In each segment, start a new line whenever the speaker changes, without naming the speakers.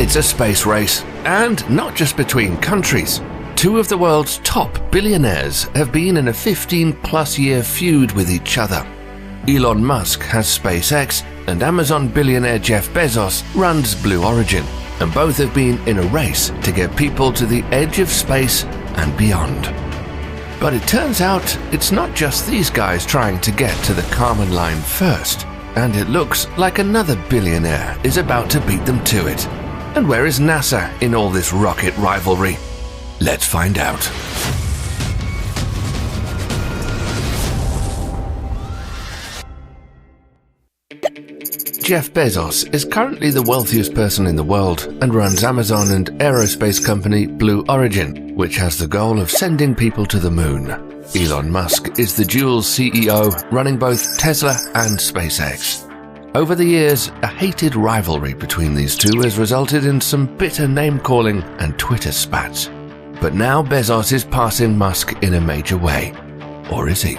It's a space race, and not just between countries. Two of the world's top billionaires have been in a 15-plus year feud with each other. Elon Musk has SpaceX, and Amazon billionaire Jeff Bezos runs Blue Origin, and both have been in a race to get people to the edge of space and beyond. But it turns out it's not just these guys trying to get to the Kármán line first, and it looks like another billionaire is about to beat them to it. And where is NASA in all this rocket rivalry? Let's find out. Jeff Bezos is currently the wealthiest person in the world and runs Amazon and aerospace company Blue Origin, which has the goal of sending people to the moon. Elon Musk is the dual CEO running both Tesla and SpaceX. Over the years, a hated rivalry between these two has resulted in some bitter name-calling and Twitter spats. But now Bezos is passing Musk in a major way. Or is he?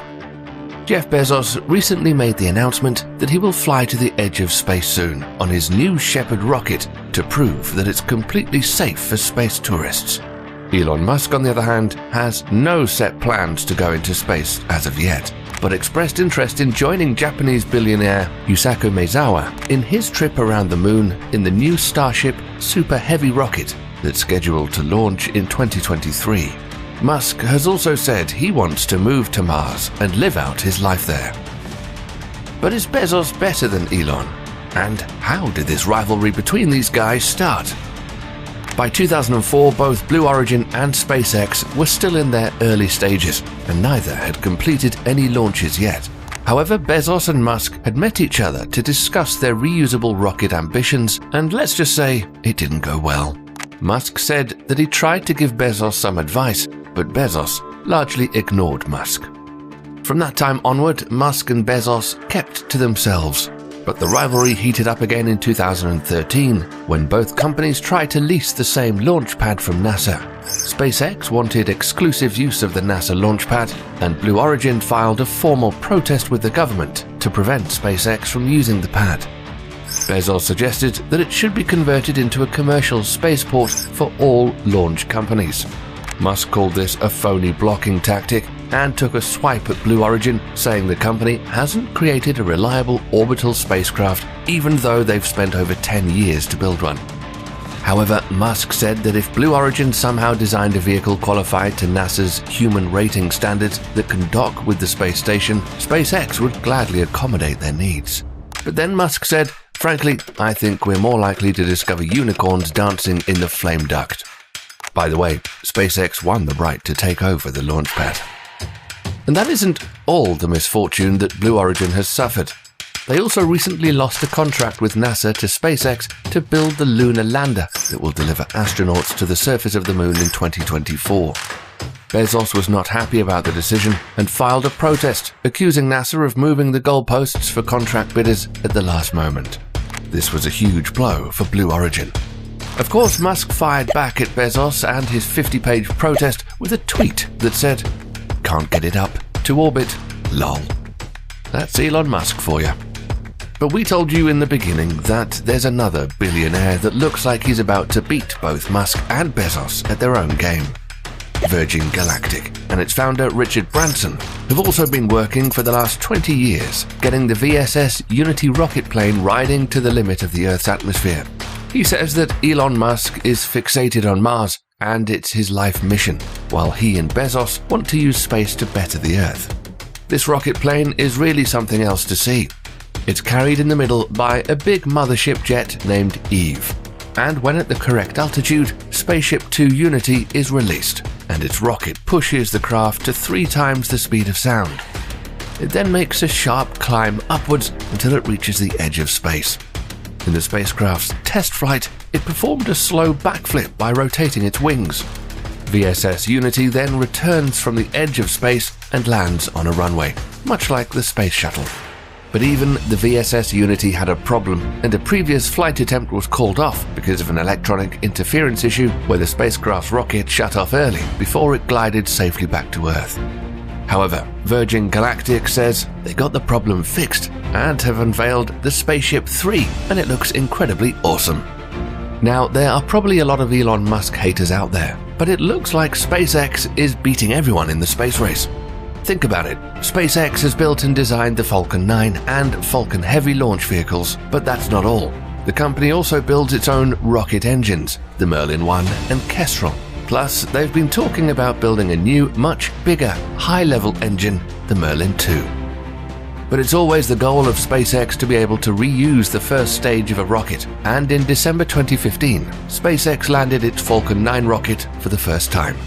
Jeff Bezos recently made the announcement that he will fly to the edge of space soon on his new Shepard rocket to prove that it's completely safe for space tourists. Elon Musk, on the other hand, has no set plans to go into space as of yet, but expressed interest in joining Japanese billionaire Yusaku Maezawa in his trip around the moon in the new Starship Super Heavy rocket that's scheduled to launch in 2023. Musk has also said he wants to move to Mars and live out his life there. But is Bezos better than Elon? And how did this rivalry between these guys start? By 2004, both Blue Origin and SpaceX were still in their early stages, and neither had completed any launches yet. However, Bezos and Musk had met each other to discuss their reusable rocket ambitions, and let's just say it didn't go well. Musk said that he tried to give Bezos some advice, but Bezos largely ignored Musk. From that time onward, Musk and Bezos kept to themselves. But the rivalry heated up again in 2013 when both companies tried to lease the same launch pad from NASA. SpaceX wanted exclusive use of the NASA launch pad, and Blue Origin filed a formal protest with the government to prevent SpaceX from using the pad. Bezos suggested that it should be converted into a commercial spaceport for all launch companies. Musk called this a phony blocking tactic and took a swipe at Blue Origin, saying the company hasn't created a reliable orbital spacecraft even though they've spent over 10 years to build one. However, Musk said that if Blue Origin somehow designed a vehicle qualified to NASA's human rating standards that can dock with the space station, SpaceX would gladly accommodate their needs. But then Musk said, "Frankly, I think we're more likely to discover unicorns dancing in the flame duct." By the way, SpaceX won the right to take over the launch pad. And that isn't all the misfortune that Blue Origin has suffered. They also recently lost a contract with NASA to SpaceX to build the lunar lander that will deliver astronauts to the surface of the moon in 2024. Bezos was not happy about the decision and filed a protest, accusing NASA of moving the goalposts for contract bidders at the last moment. This was a huge blow for Blue Origin. Of course, Musk fired back at Bezos and his 50-page protest with a tweet that said, "Can't get it up to orbit, lol." That's Elon Musk for you. But we told you in the beginning that there's another billionaire that looks like he's about to beat both Musk and Bezos at their own game. Virgin Galactic and its founder Richard Branson have also been working for the last 20 years, getting the VSS Unity rocket plane riding to the limit of the Earth's atmosphere. He says that Elon Musk is fixated on Mars and it's his life mission, while he and Bezos want to use space to better the Earth. This rocket plane is really something else to see. It's carried in the middle by a big mothership jet named Eve, and when at the correct altitude, Spaceship Two Unity is released, and its rocket pushes the craft to 3 times the speed of sound. It then makes a sharp climb upwards until it reaches the edge of space. In the spacecraft's test flight, it performed a slow backflip by rotating its wings. VSS Unity then returns from the edge of space and lands on a runway, much like the space shuttle. But even the VSS Unity had a problem, and a previous flight attempt was called off because of an electronic interference issue where the spacecraft's rocket shut off early before it glided safely back to Earth. However, Virgin Galactic says they got the problem fixed and have unveiled the Spaceship 3, and it looks incredibly awesome. Now, there are probably a lot of Elon Musk haters out there, but it looks like SpaceX is beating everyone in the space race. Think about it. SpaceX has built and designed the Falcon 9 and Falcon Heavy launch vehicles, but that's not all. The company also builds its own rocket engines, the Merlin 1 and Kestrel. Plus, they've been talking about building a new, much bigger, high-level engine, the Merlin 2. But it's always the goal of SpaceX to be able to reuse the first stage of a rocket, and in December 2015, SpaceX landed its Falcon 9 rocket for the first time.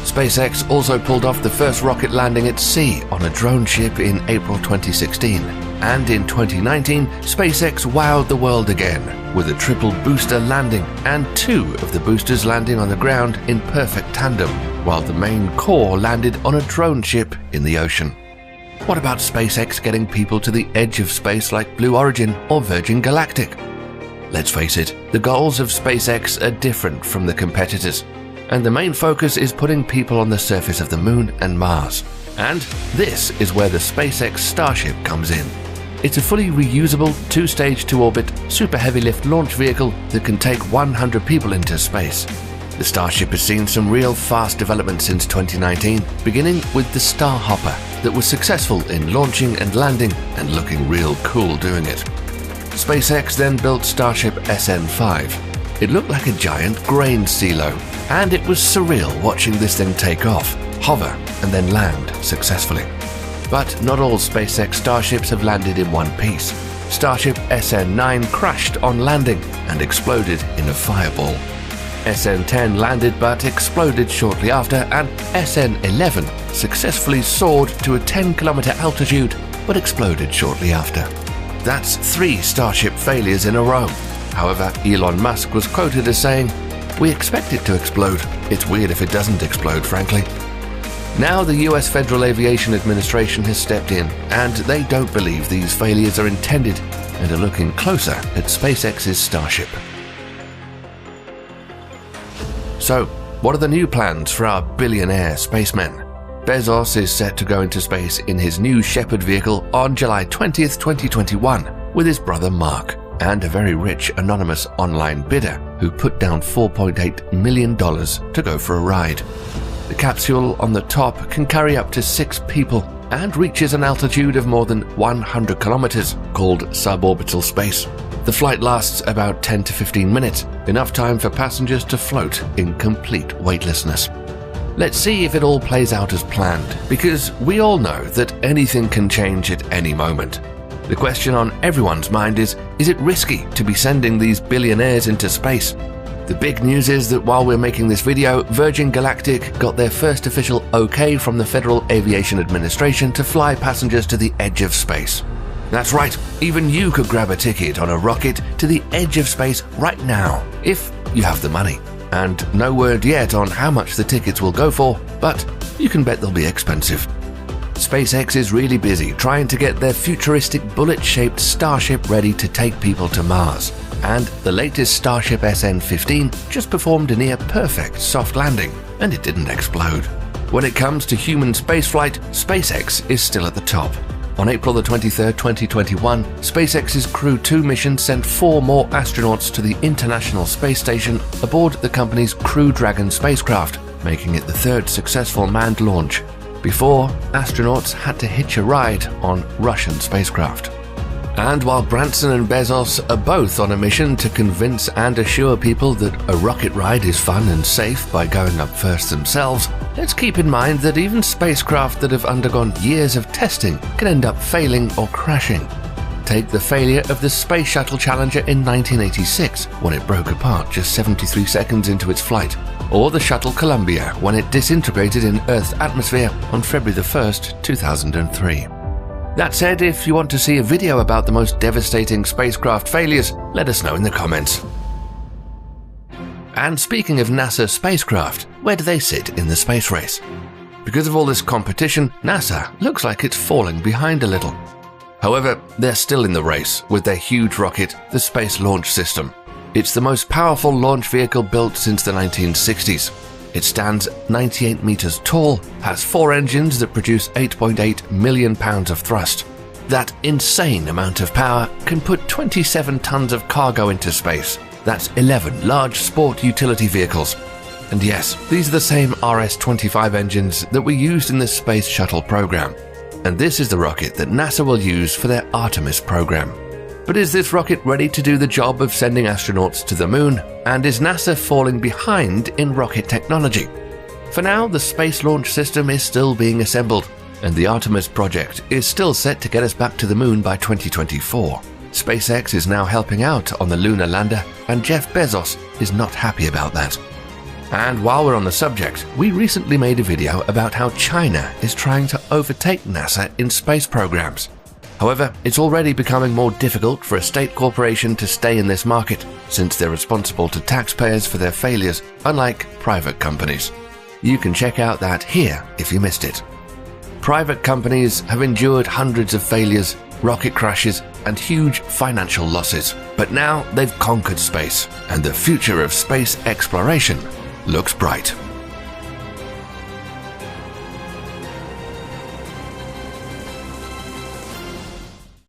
SpaceX also pulled off the first rocket landing at sea on a drone ship in April 2016. And in 2019, SpaceX wowed the world again with a triple booster landing and 2 of the boosters landing on the ground in perfect tandem, while the main core landed on a drone ship in the ocean. What about SpaceX getting people to the edge of space like Blue Origin or Virgin Galactic? Let's face it, the goals of SpaceX are different from the competitors, and the main focus is putting people on the surface of the Moon and Mars. And this is where the SpaceX Starship comes in. It's a fully reusable, 2-stage to-orbit, super heavy-lift launch vehicle that can take 100 people into space. The Starship has seen some real fast development since 2019, beginning with the Starhopper that was successful in launching and landing and looking real cool doing it. SpaceX then built Starship SN5. It looked like a giant grain silo, and it was surreal watching this thing take off, hover, and then land successfully. But not all SpaceX Starships have landed in one piece. Starship SN9 crashed on landing and exploded in a fireball. SN10 landed but exploded shortly after, and SN11 successfully soared to a 10-kilometer altitude but exploded shortly after. That's 3 Starship failures in a row. However, Elon Musk was quoted as saying, "We expect it to explode. It's weird if it doesn't explode, frankly." Now the US Federal Aviation Administration has stepped in, and they don't believe these failures are intended and are looking closer at SpaceX's Starship. So, what are the new plans for our billionaire spacemen? Bezos is set to go into space in his new Shepard vehicle on July 20th, 2021, with his brother Mark, and a very rich anonymous online bidder who put down $4.8 million to go for a ride. The capsule on the top can carry up to 6 people and reaches an altitude of more than 100 kilometers, called suborbital space. The flight lasts about 10 to 15 minutes, enough time for passengers to float in complete weightlessness. Let's see if it all plays out as planned, because we all know that anything can change at any moment. The question on everyone's mind is it risky to be sending these billionaires into space? The big news is that while we're making this video, Virgin Galactic got their first official OK from the Federal Aviation Administration to fly passengers to the edge of space. That's right, even you could grab a ticket on a rocket to the edge of space right now, if you have the money. And no word yet on how much the tickets will go for, but you can bet they'll be expensive. SpaceX is really busy trying to get their futuristic bullet-shaped Starship ready to take people to Mars. And the latest Starship SN15 just performed a near-perfect soft landing, and it didn't explode. When it comes to human spaceflight, SpaceX is still at the top. On April the 23rd, 2021, SpaceX's Crew 2 mission sent 4 more astronauts to the International Space Station aboard the company's Crew Dragon spacecraft, making it the 3rd successful manned launch. Before, astronauts had to hitch a ride on Russian spacecraft. And while Branson and Bezos are both on a mission to convince and assure people that a rocket ride is fun and safe by going up first themselves, let's keep in mind that even spacecraft that have undergone years of testing can end up failing or crashing. Take the failure of the Space Shuttle Challenger in 1986, when it broke apart just 73 seconds into its flight, or the Shuttle Columbia when it disintegrated in Earth's atmosphere on February 1st, 2003. That said, if you want to see a video about the most devastating spacecraft failures, let us know in the comments. And speaking of NASA spacecraft, where do they sit in the space race? Because of all this competition, NASA looks like it's falling behind a little. However, they're still in the race with their huge rocket, the Space Launch System. It's the most powerful launch vehicle built since the 1960s. It stands 98 meters tall, has 4 engines that produce 8.8 million pounds of thrust. That insane amount of power can put 27 tons of cargo into space, That's 11 large sport utility vehicles. And yes, these are the same RS-25 engines that were used in the Space Shuttle program. And this is the rocket that NASA will use for their Artemis program. But is this rocket ready to do the job of sending astronauts to the moon? And is NASA falling behind in rocket technology? For now, the Space Launch System is still being assembled, and the Artemis project is still set to get us back to the moon by 2024. SpaceX is now helping out on the lunar lander, and Jeff Bezos is not happy about that. And while we're on the subject, we recently made a video about how China is trying to overtake NASA in space programs. However, it's already becoming more difficult for a state corporation to stay in this market, since they're responsible to taxpayers for their failures, unlike private companies. You can check out that here if you missed it. Private companies have endured hundreds of failures, rocket crashes, and huge financial losses. But now they've conquered space, and the future of space exploration looks bright.